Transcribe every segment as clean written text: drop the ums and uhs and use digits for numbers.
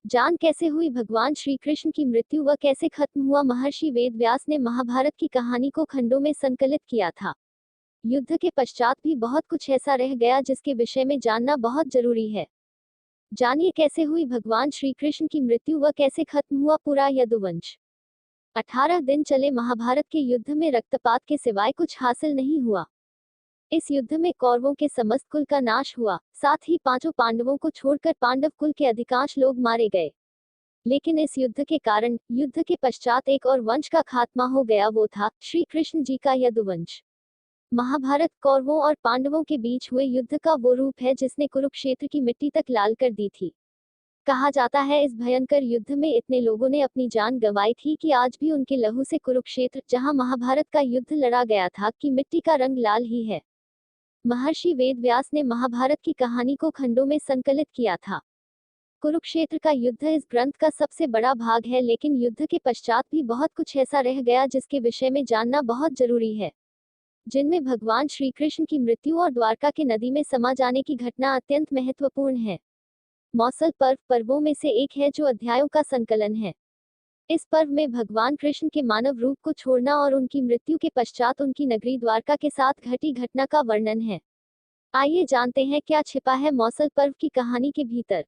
जान कैसे हुई भगवान श्री कृष्ण की मृत्यु व कैसे खत्म हुआ। महर्षि वेद व्यास ने महाभारत की कहानी को खंडों में संकलित किया था। युद्ध के पश्चात भी बहुत कुछ ऐसा रह गया जिसके विषय में जानना बहुत जरूरी है। जानिए कैसे हुई भगवान श्री कृष्ण की मृत्यु व कैसे खत्म हुआ पूरा यदुवंश। 18 दिन चले महाभारत के युद्ध में रक्तपात के सिवाय कुछ हासिल नहीं हुआ। इस युद्ध में कौरवों के समस्त कुल का नाश हुआ, साथ ही पांचों पांडवों को छोड़कर पांडव कुल के अधिकांश लोग मारे गए। लेकिन इस युद्ध के कारण युद्ध के पश्चात एक और वंश का खात्मा हो गया, वो था श्री कृष्ण जी का यदुवंश। महाभारत कौरवों और पांडवों के बीच हुए युद्ध का वो रूप है जिसने कुरुक्षेत्र की मिट्टी तक लाल कर दी थी। कहा जाता है इस भयंकर युद्ध में इतने लोगों ने अपनी जान गंवाई थी कि आज भी उनके लहू से कुरुक्षेत्र, जहां महाभारत का युद्ध लड़ा गया था, की मिट्टी का रंग लाल ही है। महर्षि वेद व्यास ने महाभारत की कहानी को खंडों में संकलित किया था। कुरुक्षेत्र का युद्ध इस ग्रंथ का सबसे बड़ा भाग है, लेकिन युद्ध के पश्चात भी बहुत कुछ ऐसा रह गया जिसके विषय में जानना बहुत जरूरी है, जिनमें भगवान श्री कृष्ण की मृत्यु और द्वारका के नदी में समा जाने की घटना अत्यंत महत्वपूर्ण है। मौसल पर्व पर्वों में से एक है जो अध्यायों का संकलन है। इस पर्व में भगवान कृष्ण के मानव रूप को छोड़ना और उनकी मृत्यु के पश्चात उनकी नगरी द्वारका के साथ घटी घटना का वर्णन है। आइए जानते हैं क्या छिपा है मौसल पर्व की कहानी के भीतर।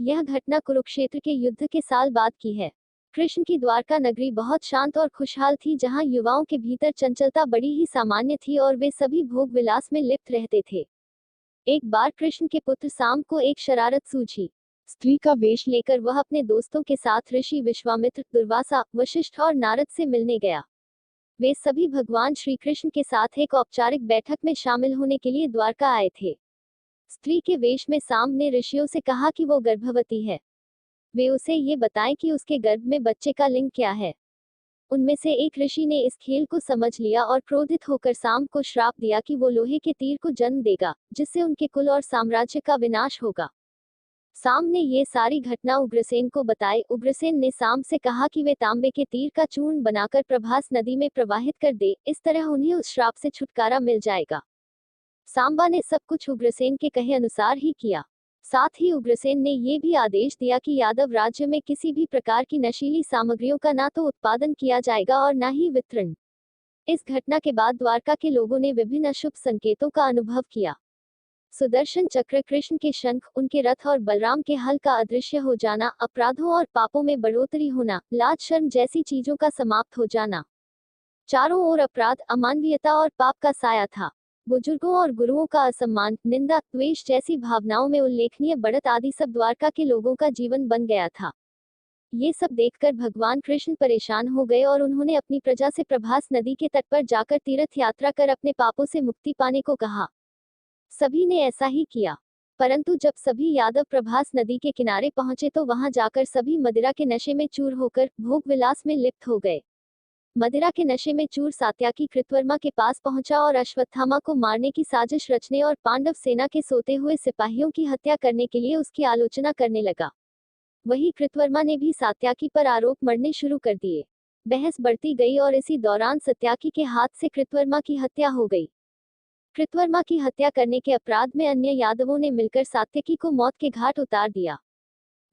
यह घटना कुरुक्षेत्र के युद्ध के साल बाद की है। कृष्ण की द्वारका नगरी बहुत शांत और खुशहाल थी, जहां युवाओं के भीतर चंचलता बड़ी ही सामान्य थी और वे सभी भोग विलास में लिप्त रहते थे। एक बार कृष्ण के पुत्र साम को एक शरारत सूझी। स्त्री का वेश लेकर वह अपने दोस्तों के साथ ऋषि विश्वामित्र, दुर्वासा, वशिष्ठ और नारद से मिलने गया। वे सभी भगवान श्री कृष्ण के साथ एक औपचारिक बैठक में शामिल होने के लिए द्वारका आए थे। स्त्री के वेश में साम ने ऋषियों से कहा कि वो गर्भवती है। वे उसे ये बताएं कि उसके गर्भ में बच्चे का लिंग क्या है। उनमें से एक ऋषि ने इस खेल को समझ लिया और क्रोधित होकर साम को श्राप दिया कि वो लोहे के तीर को जन्म देगा, जिससे उनके कुल और साम्राज्य का विनाश होगा। साम ने ये सारी घटना उग्रसेन को बताई। उग्रसेन ने साम से कहा कि वे तांबे के तीर का चूर्ण बनाकर प्रभास नदी में प्रवाहित कर दे, इस तरह उन्हें उस श्राप से छुटकारा मिल जाएगा। सांबा ने सब कुछ उग्रसेन के कहे अनुसार ही किया। साथ ही उग्रसेन ने ये भी आदेश दिया कि यादव राज्य में किसी भी प्रकार की नशीली सामग्रियों का ना तो उत्पादन किया जाएगा और ना ही वितरण। इस घटना के बाद द्वारका के लोगों ने विभिन्न अशुभ संकेतों का अनुभव किया। सुदर्शन चक्र, कृष्ण के शंख, उनके रथ और बलराम के हल का अदृश्य हो जाना, अपराधों और पापों में बढ़ोतरी होना, लाज शर्म जैसी चीजों का समाप्त हो जाना। चारों ओर अपराध, अमानवीयता और पाप का साया था। बुजुर्गों और गुरुओं का असम्मान, निंदा, द्वेष जैसी भावनाओं में उल्लेखनीय बढ़त आदि सब द्वारका के लोगों का जीवन बन गया था। ये सब देखकर भगवान कृष्ण परेशान हो गए और उन्होंने अपनी प्रजा से प्रभास नदी के तट पर जाकर तीर्थ यात्रा कर अपने पापों से मुक्ति पाने को कहा। सभी ने ऐसा ही किया। परंतु जब सभी यादव प्रभास नदी के किनारे पहुंचे तो वहां जाकर सभी मदिरा के नशे में चूर होकर भोग विलास में लिप्त हो गए। मदिरा के नशे में चूर सात्याकी कृतवर्मा के पास पहुंचा और अश्वत्थामा को मारने की साजिश रचने और पांडव सेना के सोते हुए सिपाहियों की हत्या करने के लिए उसकी आलोचना करने लगा। वही कृतवर्मा ने भी सात्याकी पर आरोप मढ़ने शुरू कर दिए। बहस बढ़ती गई और इसी दौरान सात्याकी के हाथ से कृतवर्मा की हत्या हो गई। कृतवर्मा की हत्या करने के अपराध में अन्य यादवों ने मिलकर सात्याकी को मौत के घाट उतार दिया।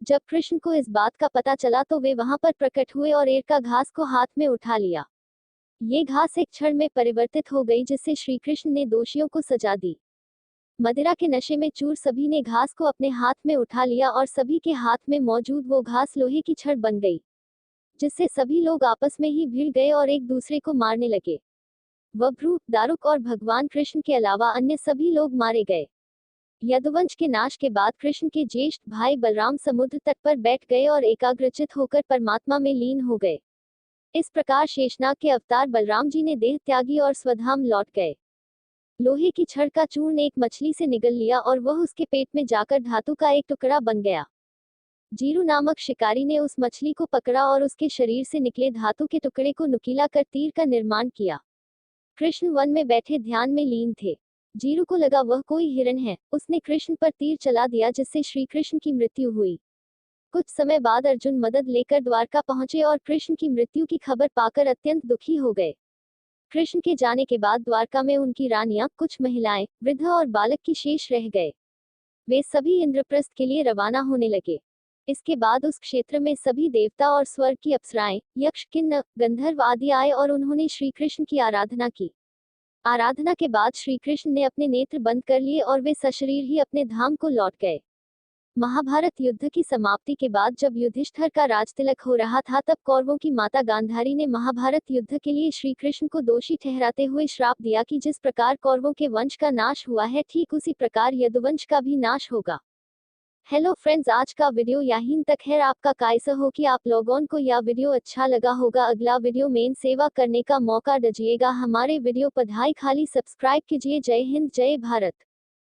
जब कृष्ण को इस बात का पता चला तो वे वहां पर प्रकट हुए और एर का घास को हाथ में उठा लिया। ये घास एक क्षण में परिवर्तित हो गई, जिससे श्री कृष्ण ने दोषियों को सजा दी। मदिरा के नशे में चूर सभी ने घास को अपने हाथ में उठा लिया और सभी के हाथ में मौजूद वो घास लोहे की छड़ बन गई, जिससे सभी लोग आपस में ही भिड़ गए और एक दूसरे को मारने लगे। वभ्रू, दारुक और भगवान कृष्ण के अलावा अन्य सभी लोग मारे गए। यदुवंश के नाश के बाद कृष्ण के ज्येष्ठ भाई बलराम समुद्र तट पर बैठ गए और एकाग्रचित होकर परमात्मा में लीन हो गए। इस प्रकार शेषनाग के अवतार बलराम जी ने देह त्यागी और स्वधाम लौट गए। लोहे की छड़ का चूर्ण एक मछली से निगल लिया और वह उसके पेट में जाकर धातु का एक टुकड़ा बन गया। जीरू नामक शिकारी ने उस मछली को पकड़ा और उसके शरीर से निकले धातु के टुकड़े को नुकीला कर तीर का निर्माण किया। कृष्ण वन में बैठे ध्यान में लीन थे। जीरू को लगा वह कोई हिरण है। उसने कृष्ण पर तीर चला दिया, जिससे श्री कृष्ण की मृत्यु हुई। कुछ समय बाद अर्जुन मदद लेकर द्वारका पहुंचे और कृष्ण की मृत्यु की खबर पाकर अत्यंत दुखी हो गए। कृष्ण के जाने के बाद द्वारका में उनकी रानियां, कुछ महिलाएं, वृद्ध और बालक की शेष रह गए। वे सभी इंद्रप्रस्थ के लिए रवाना होने लगे। इसके बाद उस क्षेत्र में सभी देवता और स्वर्ग की अप्सराएं, यक्ष, किन्नर, गंधर्व आदि आए और उन्होंने श्री कृष्ण की आराधना की। आराधना के बाद श्री कृष्ण ने अपने नेत्र बंद कर लिए और वे सशरीर ही अपने धाम को लौट गए। महाभारत युद्ध की समाप्ति के बाद जब युधिष्ठिर का राजतिलक हो रहा था तब कौरवों की माता गांधारी ने महाभारत युद्ध के लिए श्री कृष्ण को दोषी ठहराते हुए श्राप दिया कि जिस प्रकार कौरवों के वंश का नाश हुआ है ठीक उसी प्रकार यदुवंश का भी नाश होगा। हेलो फ्रेंड्स, आज का वीडियो यहीं तक है। आपका कैसा हो कि आप लोगों को यह वीडियो अच्छा लगा होगा। अगला वीडियो में सेवा करने का मौका दीजिएगा। हमारे वीडियो पढ़ाई खाली सब्सक्राइब कीजिए। जय हिंद, जय भारत।